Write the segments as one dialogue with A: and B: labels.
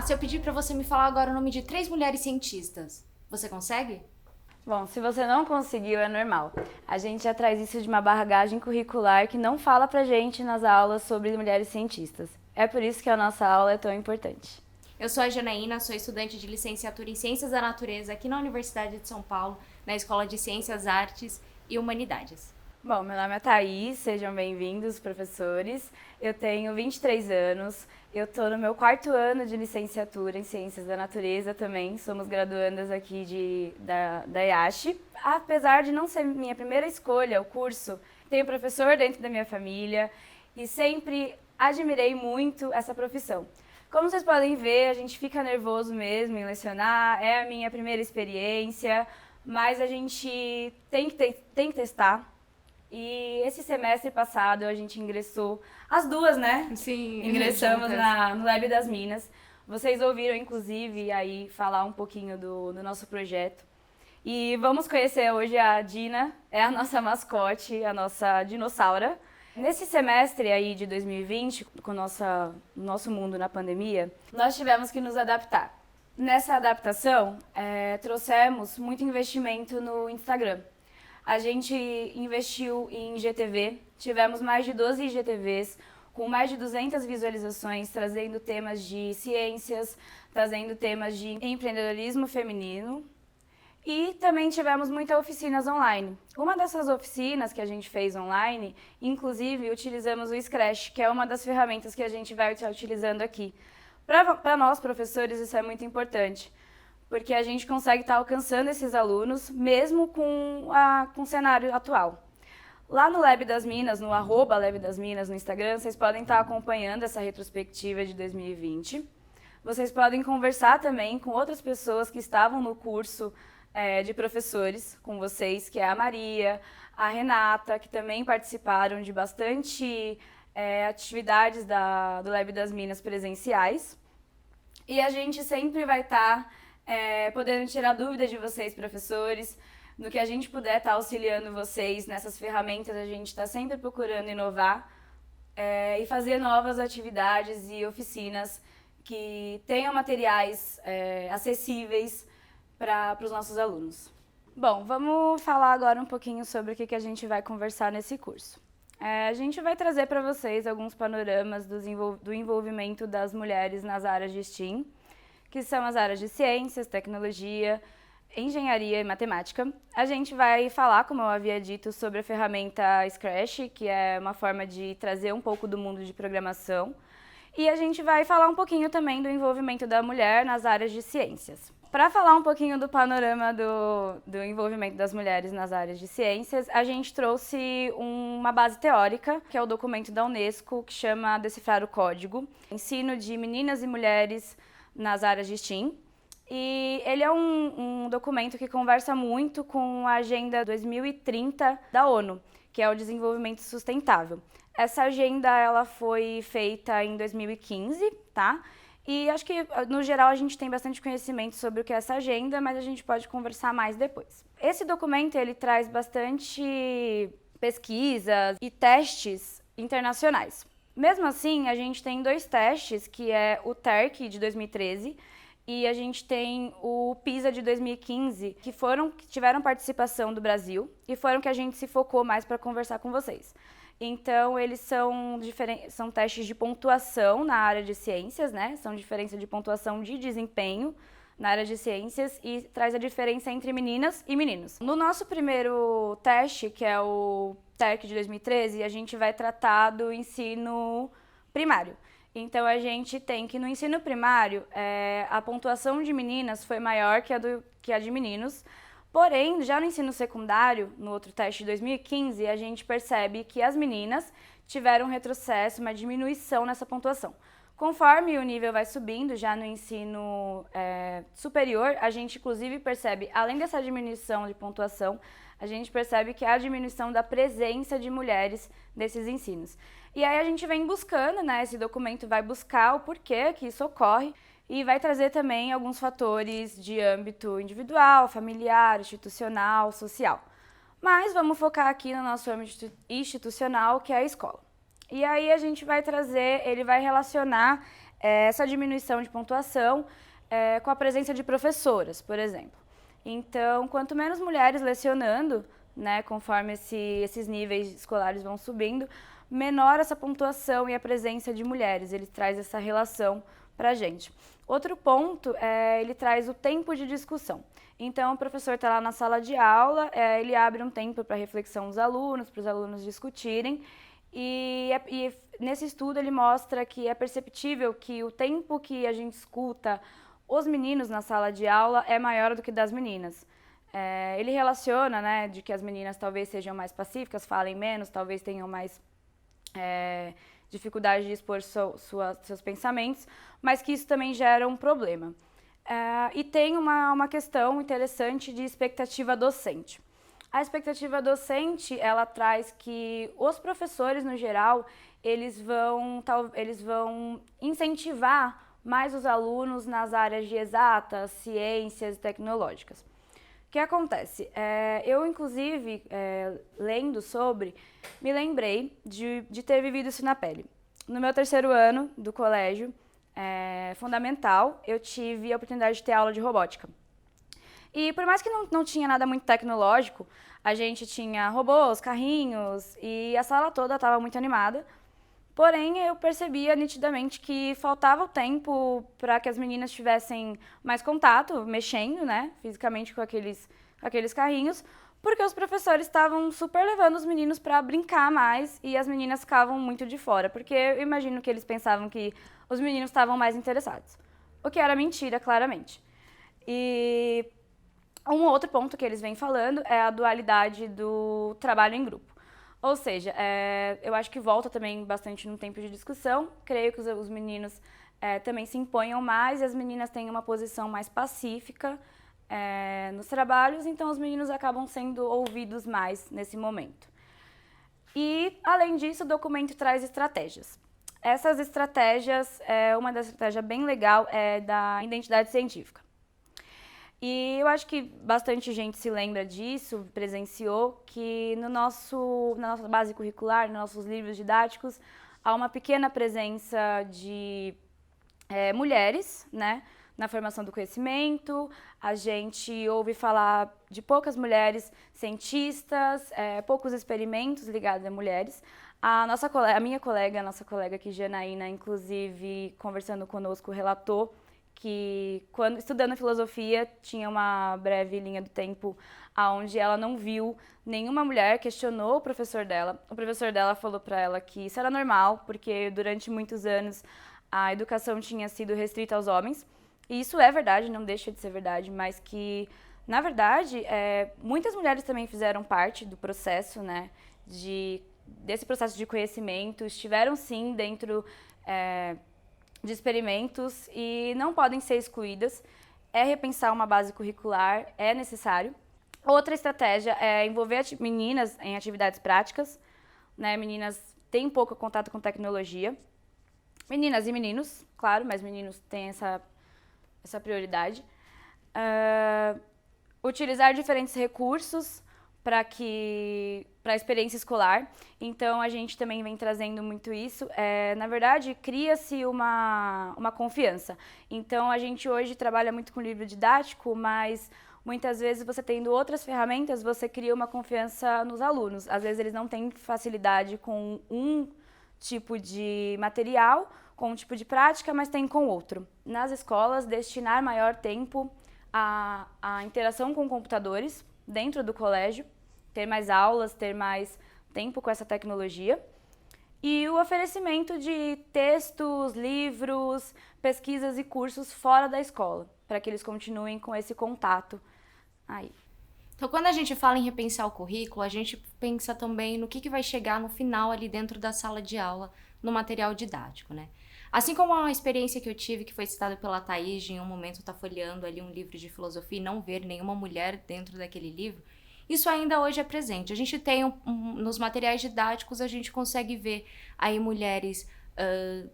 A: se eu pedir pra você me falar agora o nome de 3 mulheres cientistas, você consegue?
B: Bom, se você não conseguiu, é normal. A gente já traz isso de uma bagagem curricular que não fala pra gente nas aulas sobre mulheres cientistas. É por isso que a nossa aula é tão importante.
A: Eu sou a Janaína, sou estudante de licenciatura em Ciências da Natureza aqui na Universidade de São Paulo, na Escola de Ciências, Artes e Humanidades.
B: Bom, meu nome é Thaís, sejam bem-vindos, professores. Eu tenho 23 anos, eu estou no meu 4º ano de licenciatura em Ciências da Natureza também, somos graduandas aqui da IASH. Apesar de não ser minha primeira escolha, o curso, tenho professor dentro da minha família e sempre admirei muito essa profissão. Como vocês podem ver, a gente fica nervoso mesmo em lecionar, é a minha primeira experiência, mas a gente tem que testar. E esse semestre passado a gente ingressou, as duas, né?
A: Sim,
B: ingressamos no Lab das Minas. Vocês ouviram, inclusive, aí falar um pouquinho do nosso projeto. E vamos conhecer hoje a Dina, é a nossa mascote, a nossa dinossauro. Nesse semestre aí de 2020, com o nosso mundo na pandemia, nós tivemos que nos adaptar. Nessa adaptação, trouxemos muito investimento no Instagram. A gente investiu em IGTV, tivemos mais de 12 IGTVs, com mais de 200 visualizações, trazendo temas de ciências, trazendo temas de empreendedorismo feminino. E também tivemos muitas oficinas online. Uma dessas oficinas que a gente fez online, inclusive utilizamos o Scratch, que é uma das ferramentas que a gente vai estar utilizando aqui. Para nós, professores, isso é muito importante, porque a gente consegue estar alcançando esses alunos, mesmo com o cenário atual. Lá no Lab das Minas, no @Lab das Minas no Instagram, vocês podem estar acompanhando essa retrospectiva de 2020. Vocês podem conversar também com outras pessoas que estavam no curso de professores com vocês, que é a Maria, a Renata, que também participaram de bastante atividades do Lab das Minas presenciais. E a gente sempre vai estar podendo tirar dúvidas de vocês, professores, no que a gente puder estar auxiliando vocês nessas ferramentas. A gente está sempre procurando inovar e fazer novas atividades e oficinas que tenham materiais acessíveis para os nossos alunos. Bom, vamos falar agora um pouquinho sobre o que a gente vai conversar nesse curso. A gente vai trazer para vocês alguns panoramas do envolvimento das mulheres nas áreas de STEAM, que são as áreas de ciências, tecnologia, engenharia e matemática. A gente vai falar, como eu havia dito, sobre a ferramenta Scratch, que é uma forma de trazer um pouco do mundo de programação. E a gente vai falar um pouquinho também do envolvimento da mulher nas áreas de ciências. Para falar um pouquinho do panorama do envolvimento das mulheres nas áreas de ciências, a gente trouxe uma base teórica, que é o documento da Unesco, que chama Decifrar o Código, Ensino de Meninas e Mulheres nas áreas de STEAM. E ele é um documento que conversa muito com a Agenda 2030 da ONU, que é o Desenvolvimento Sustentável. Essa agenda ela foi feita em 2015, tá? E acho que, no geral, a gente tem bastante conhecimento sobre o que é essa agenda, mas a gente pode conversar mais depois. Esse documento, ele traz bastante pesquisas e testes internacionais. Mesmo assim, a gente tem 2 testes, que é o TERC, de 2013, e a gente tem o PISA, de 2015, que tiveram participação do Brasil e foram que a gente se focou mais para conversar com vocês. Então, eles são testes de pontuação na área de ciências, né? São diferença de pontuação de desempenho na área de ciências e traz a diferença entre meninas e meninos. No nosso primeiro teste, que é o TERC de 2013, a gente vai tratar do ensino primário. Então, a gente tem que no ensino primário, a pontuação de meninas foi maior que a de meninos. Porém, já no ensino secundário, no outro teste de 2015, a gente percebe que as meninas tiveram um retrocesso, uma diminuição nessa pontuação. Conforme o nível vai subindo, já no ensino superior, a gente inclusive percebe, além dessa diminuição de pontuação, a gente percebe que há a diminuição da presença de mulheres nesses ensinos. E aí a gente vem buscando, né, esse documento vai buscar o porquê que isso ocorre, e vai trazer também alguns fatores de âmbito individual, familiar, institucional, social. Mas vamos focar aqui no nosso âmbito institucional, que é a escola. E aí a gente vai trazer, ele vai relacionar é essa diminuição de pontuação com a presença de professoras, por exemplo. Então, quanto menos mulheres lecionando, né, conforme esses níveis escolares vão subindo, menor essa pontuação e a presença de mulheres. Ele traz essa relação para a gente. Outro ponto, ele traz o tempo de discussão. Então, o professor está lá na sala de aula, ele abre um tempo para reflexão dos alunos, para os alunos discutirem, e nesse estudo ele mostra que é perceptível que o tempo que a gente escuta os meninos na sala de aula é maior do que das meninas. Ele relaciona, né, de que as meninas talvez sejam mais pacíficas, falem menos, talvez tenham mais dificuldade de expor seus pensamentos, mas que isso também gera um problema. E tem uma questão interessante de expectativa docente. A expectativa docente, ela traz que os professores, no geral, eles vão incentivar mais os alunos nas áreas de exatas, ciências e tecnológicas. O que acontece? Eu, inclusive, lendo sobre, me lembrei de ter vivido isso na pele. No meu 3º ano do colégio fundamental, eu tive a oportunidade de ter aula de robótica. E por mais que não tinha nada muito tecnológico, a gente tinha robôs, carrinhos e a sala toda estava muito animada. Porém, eu percebia nitidamente que faltava o tempo para que as meninas tivessem mais contato, mexendo, né, fisicamente com aqueles carrinhos, porque os professores estavam super levando os meninos para brincar mais e as meninas ficavam muito de fora, porque eu imagino que eles pensavam que os meninos estavam mais interessados, o que era mentira, claramente. E um outro ponto que eles vêm falando é a dualidade do trabalho em grupo. Ou seja, eu acho que volta também bastante no tempo de discussão. Creio que os meninos também se imponham mais e as meninas têm uma posição mais pacífica nos trabalhos, então os meninos acabam sendo ouvidos mais nesse momento. E, além disso, o documento traz estratégias. Essas estratégias, uma das estratégias bem legal é da identidade científica. E eu acho que bastante gente se lembra disso, presenciou, que na nossa base curricular, nos nossos livros didáticos, há uma pequena presença de mulheres, né, na formação do conhecimento. A gente ouve falar de poucas mulheres cientistas, poucos experimentos ligados a mulheres. A nossa colega aqui, Janaína, inclusive, conversando conosco, relatou que, quando estudando filosofia, tinha uma breve linha do tempo onde ela não viu nenhuma mulher, questionou o professor dela. O professor dela falou para ela que isso era normal, porque durante muitos anos a educação tinha sido restrita aos homens. E isso é verdade, não deixa de ser verdade, mas que, na verdade, muitas mulheres também fizeram parte do processo, né, desse processo de conhecimento, estiveram sim dentro de experimentos e não podem ser excluídas. Repensar uma base curricular é necessário. Outra estratégia é envolver meninas em atividades práticas, né? Meninas têm pouco contato com tecnologia. Meninas e meninos, claro, mas meninos têm essa prioridade. Utilizar diferentes recursos para a experiência escolar. Então, a gente também vem trazendo muito isso. Na verdade, cria-se uma confiança. Então, a gente hoje trabalha muito com livro didático, mas muitas vezes você tendo outras ferramentas, você cria uma confiança nos alunos. Às vezes, eles não têm facilidade com um tipo de material, com um tipo de prática, mas tem com outro. Nas escolas, destinar maior tempo à interação com computadores dentro do colégio, ter mais aulas, ter mais tempo com essa tecnologia. E o oferecimento de textos, livros, pesquisas e cursos fora da escola, para que eles continuem com esse contato aí.
A: Então, quando a gente fala em repensar o currículo, a gente pensa também no que vai chegar no final ali dentro da sala de aula, no material didático, né? Assim como a experiência que eu tive, que foi citada pela Thaís, de em um momento estar folheando ali um livro de filosofia e não ver nenhuma mulher dentro daquele livro, isso ainda hoje é presente. A gente tem, nos materiais didáticos, a gente consegue ver aí mulheres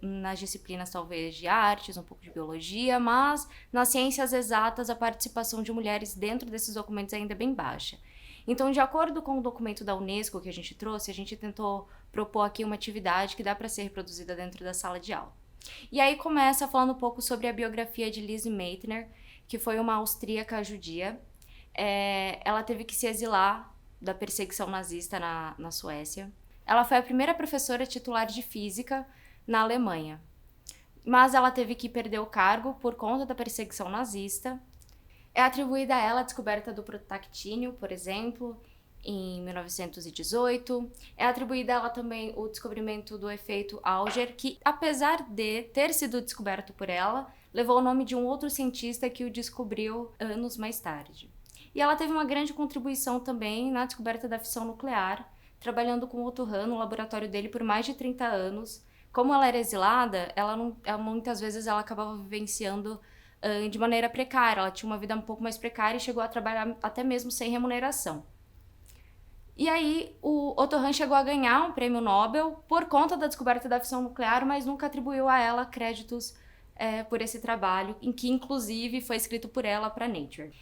A: nas disciplinas talvez de artes, um pouco de biologia, mas nas ciências exatas a participação de mulheres dentro desses documentos ainda é bem baixa. Então, de acordo com o documento da Unesco que a gente trouxe, a gente tentou propor aqui uma atividade que dá para ser reproduzida dentro da sala de aula. E aí começa falando um pouco sobre a biografia de Lise Meitner, que foi uma austríaca judia. Ela teve que se exilar da perseguição nazista na Suécia. Ela foi a primeira professora titular de física na Alemanha, mas ela teve que perder o cargo por conta da perseguição nazista. É atribuída a ela a descoberta do protactínio, por exemplo, em 1918. É atribuída a ela também o descobrimento do efeito Auger, que, apesar de ter sido descoberto por ela, levou o nome de um outro cientista que o descobriu anos mais tarde. E ela teve uma grande contribuição também na descoberta da fissão nuclear, trabalhando com Otto Hahn no laboratório dele por mais de 30 anos. Como ela era exilada, muitas vezes ela acabava vivenciando de maneira precária. Ela tinha uma vida um pouco mais precária e chegou a trabalhar até mesmo sem remuneração. E aí, o Otto Hahn chegou a ganhar um prêmio Nobel por conta da descoberta da fissão nuclear, mas nunca atribuiu a ela créditos por esse trabalho, em que inclusive foi escrito por ela para Nature.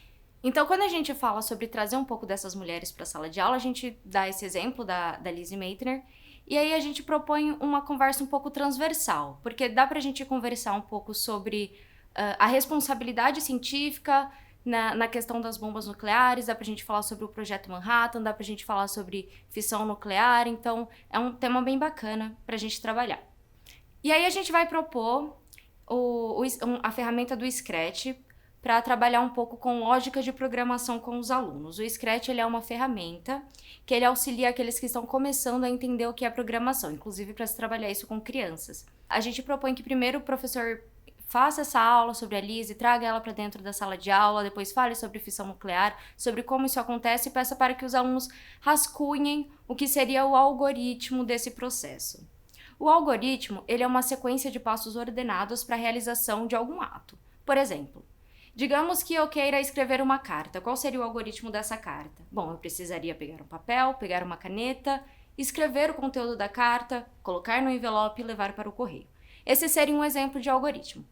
A: Então, quando a gente fala sobre trazer um pouco dessas mulheres para a sala de aula, a gente dá esse exemplo da Lise Meitner, e aí a gente propõe uma conversa um pouco transversal, porque dá para a gente conversar um pouco sobre a responsabilidade científica na questão das bombas nucleares, dá pra gente falar sobre o projeto Manhattan, dá pra gente falar sobre fissão nuclear, então é um tema bem bacana pra gente trabalhar. E aí a gente vai propor a ferramenta do Scratch para trabalhar um pouco com lógica de programação com os alunos. O Scratch ele é uma ferramenta que ele auxilia aqueles que estão começando a entender o que é programação, inclusive para se trabalhar isso com crianças. A gente propõe que primeiro o professor faça essa aula sobre a Lise, traga ela para dentro da sala de aula, depois fale sobre fissão nuclear, sobre como isso acontece e peça para que os alunos rascunhem o que seria o algoritmo desse processo. O algoritmo ele é uma sequência de passos ordenados para a realização de algum ato. Por exemplo, digamos que eu queira escrever uma carta. Qual seria o algoritmo dessa carta? Bom, eu precisaria pegar um papel, pegar uma caneta, escrever o conteúdo da carta, colocar no envelope e levar para o correio. Esse seria um exemplo de algoritmo.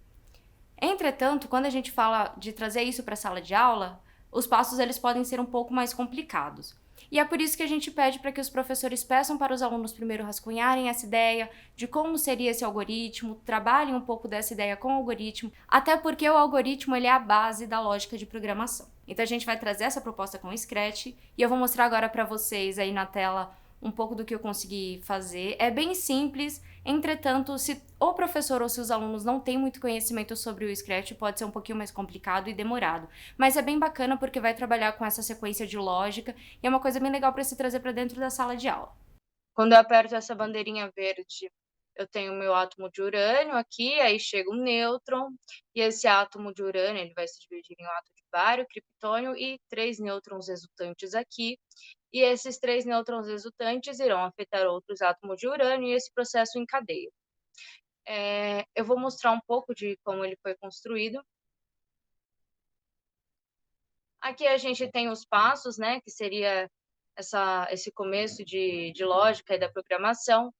A: Entretanto, quando a gente fala de trazer isso para a sala de aula, os passos eles podem ser um pouco mais complicados. E é por isso que a gente pede para que os professores peçam para os alunos primeiro rascunharem essa ideia de como seria esse algoritmo, trabalhem um pouco dessa ideia com o algoritmo, até porque o algoritmo ele é a base da lógica de programação. Então a gente vai trazer essa proposta com o Scratch e eu vou mostrar agora para vocês aí na tela um pouco do que eu consegui fazer. É bem simples, entretanto, se o professor ou se os alunos não têm muito conhecimento sobre o Scratch, pode ser um pouquinho mais complicado e demorado. Mas é bem bacana porque vai trabalhar com essa sequência de lógica e é uma coisa bem legal para se trazer para dentro da sala de aula. Quando eu aperto essa bandeirinha verde, eu tenho o meu átomo de urânio aqui, aí chega um nêutron, e esse átomo de urânio ele vai se dividir em um átomo de bário, criptônio e 3 nêutrons resultantes aqui. E esses 3 nêutrons resultantes irão afetar outros átomos de urânio e esse processo encadeia. Eu vou mostrar um pouco de como ele foi construído. Aqui a gente tem os passos, né, que seria esse começo de lógica e da programação.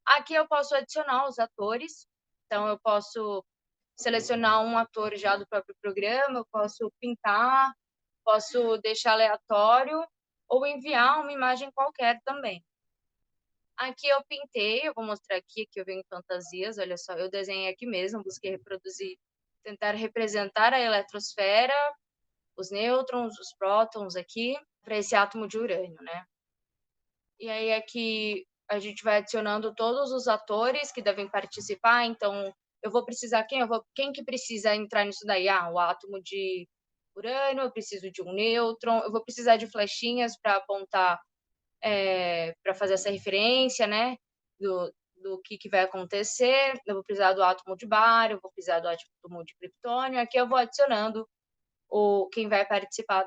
A: Aqui eu posso adicionar os atores, então eu posso selecionar um ator já do próprio programa, eu posso pintar, posso deixar aleatório ou enviar uma imagem qualquer também. Aqui eu pintei, eu vou mostrar aqui que eu venho em fantasias, olha só, eu desenhei aqui mesmo, busquei reproduzir, tentar representar a eletrosfera, os nêutrons, os prótons aqui, para esse átomo de urânio, né? E aí aqui a gente vai adicionando todos os atores que devem participar, então eu vou precisar, quem que precisa entrar nisso daí? O átomo de urânio, eu preciso de um nêutron, eu vou precisar de flechinhas para apontar para fazer essa referência, né, do que vai acontecer. Eu vou precisar do átomo de bário, eu vou precisar do átomo de criptônio. Aqui eu vou adicionando quem vai participar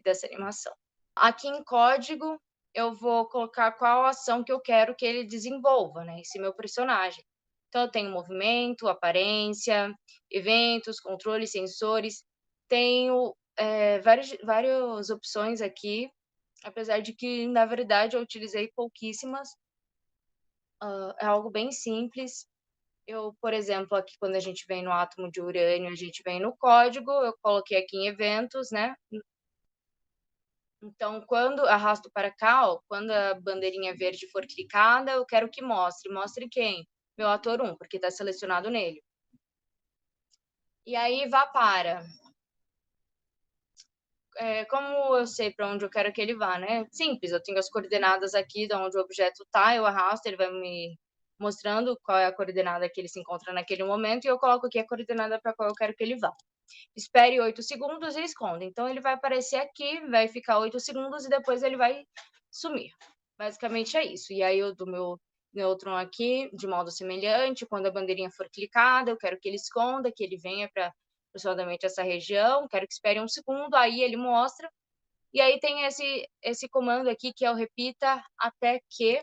A: dessa animação. Aqui em código, eu vou colocar qual ação que eu quero que ele desenvolva, né, esse meu personagem. Então, eu tenho movimento, aparência, eventos, controles, sensores. Tenho várias opções aqui, apesar de que, na verdade, eu utilizei pouquíssimas. É algo bem simples. Eu, por exemplo, aqui quando a gente vem no átomo de urânio, a gente vem no código, eu coloquei aqui em eventos, né? Então, quando arrasto para cá, quando a bandeirinha verde for clicada, eu quero que mostre. Mostre quem? meu ator 1, porque tá selecionado nele. E aí vá para como eu sei para onde eu quero que ele vá, né? Simples, eu tenho as coordenadas aqui de onde o objeto tá, eu arrasto, ele vai me mostrando qual é a coordenada que ele se encontra naquele momento e eu coloco aqui a coordenada para qual eu quero que ele vá. Espere 8 segundos e esconda. Então ele vai aparecer aqui, vai ficar 8 segundos e depois ele vai sumir. Basicamente é isso. E aí eu do meu nêutron aqui, de modo semelhante, quando a bandeirinha for clicada, eu quero que ele esconda, que ele venha para aproximadamente essa região, quero que espere 1 segundo, aí ele mostra. E aí tem esse comando aqui que é o repita até que.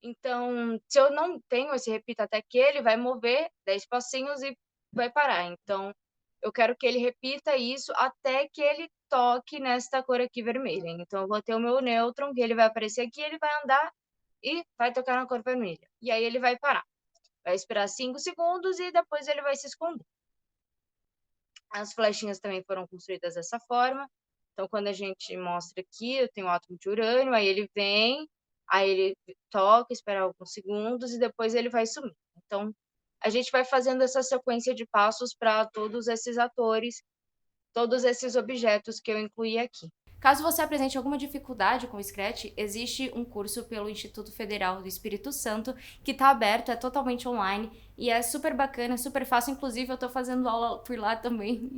A: Então, se eu não tenho esse repita até que, ele vai mover 10 passinhos e vai parar. Então, eu quero que ele repita isso até que ele toque nesta cor aqui vermelha. Então, eu vou ter o meu nêutron, que ele vai aparecer aqui, ele vai andar e vai tocar na cor vermelha. E aí ele vai parar. Vai esperar 5 segundos e depois ele vai se esconder. As flechinhas também foram construídas dessa forma. Então, quando a gente mostra aqui, eu tenho o átomo de urânio, aí ele vem, aí ele toca, espera alguns segundos e depois ele vai sumir. Então, a gente vai fazendo essa sequência de passos para todos esses atores, todos esses objetos que eu incluí aqui. Caso você apresente alguma dificuldade com o Scratch, existe um curso pelo Instituto Federal do Espírito Santo que está aberto, é totalmente online e é super bacana, super fácil. Inclusive, eu tô fazendo aula por lá também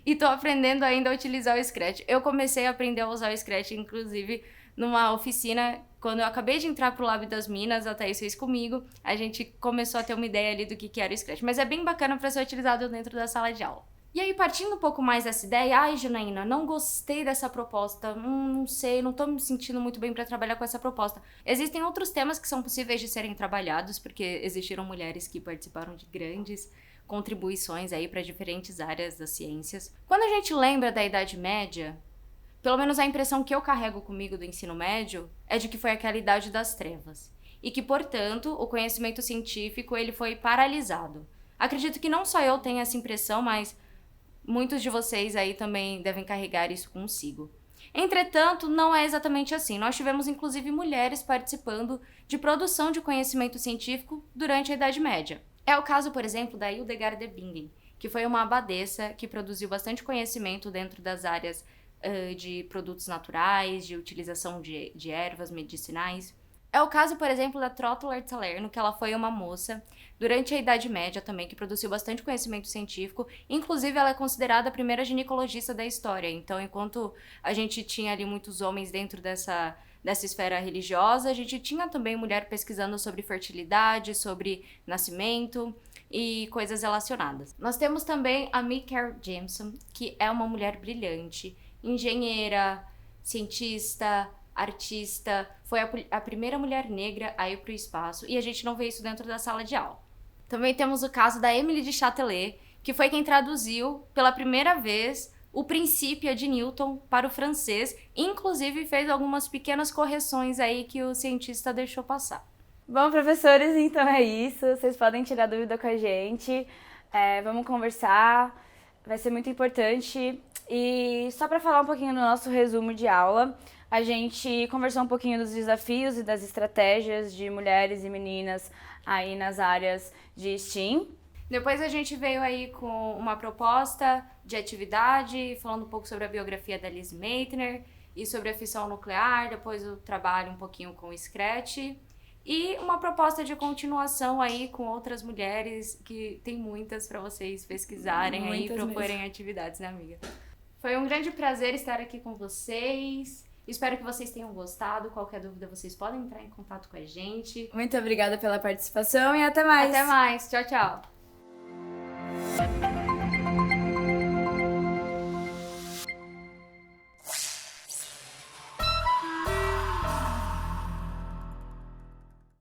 A: e tô aprendendo ainda a utilizar o Scratch. Eu comecei a aprender a usar o Scratch, inclusive, numa oficina. Quando eu acabei de entrar pro Lab das Minas, a Thaís fez comigo, a gente começou a ter uma ideia ali do que era o Scratch. Mas é bem bacana para ser utilizado dentro da sala de aula. E aí, partindo um pouco mais dessa ideia, ai, Janaína, não gostei dessa proposta, não sei, não tô me sentindo muito bem para trabalhar com essa proposta. Existem outros temas que são possíveis de serem trabalhados, porque existiram mulheres que participaram de grandes contribuições aí para diferentes áreas das ciências. Quando a gente lembra da Idade Média, pelo menos a impressão que eu carrego comigo do ensino médio é de que foi aquela idade das trevas. E que, portanto, o conhecimento científico ele foi paralisado. Acredito que não só eu tenho essa impressão, mas muitos de vocês aí também devem carregar isso consigo. Entretanto, não é exatamente assim. Nós tivemos, inclusive, mulheres participando de produção de conhecimento científico durante a Idade Média. É o caso, por exemplo, da Hildegard de Bingen, que foi uma abadesa que produziu bastante conhecimento dentro das áreas de produtos naturais, de utilização de ervas medicinais. É o caso, por exemplo, da Trotler Salerno, que ela foi uma moça durante a Idade Média também, que produziu bastante conhecimento científico. Inclusive, ela é considerada a primeira ginecologista da história. Então, enquanto a gente tinha ali muitos homens dentro dessa esfera religiosa, a gente tinha também mulher pesquisando sobre fertilidade, sobre nascimento e coisas relacionadas. Nós temos também a Michael Jameson, que é uma mulher brilhante, engenheira, cientista, artista, foi a primeira mulher negra a ir para o espaço e a gente não vê isso dentro da sala de aula. Também temos o caso da Emily de Châtelet, que foi quem traduziu pela primeira vez o Princípio de Newton para o francês, inclusive fez algumas pequenas correções aí que o cientista deixou passar.
B: Bom, professores, então é isso. Vocês podem tirar dúvida com a gente. Vamos conversar. Vai ser muito importante. E só para falar um pouquinho do nosso resumo de aula, a gente conversou um pouquinho dos desafios e das estratégias de mulheres e meninas aí nas áreas de STEAM.
A: Depois a gente veio aí com uma proposta de atividade, falando um pouco sobre a biografia da Lise Meitner e sobre a fissão nuclear, depois eu trabalho um pouquinho com o Scratch e uma proposta de continuação aí com outras mulheres, que tem muitas para vocês pesquisarem aí e proporem atividades, né, amiga? Foi um grande prazer estar aqui com vocês. Espero que vocês tenham gostado. Qualquer dúvida, vocês podem entrar em contato com a gente.
B: Muito obrigada pela participação e até mais.
A: Até mais. Tchau, tchau.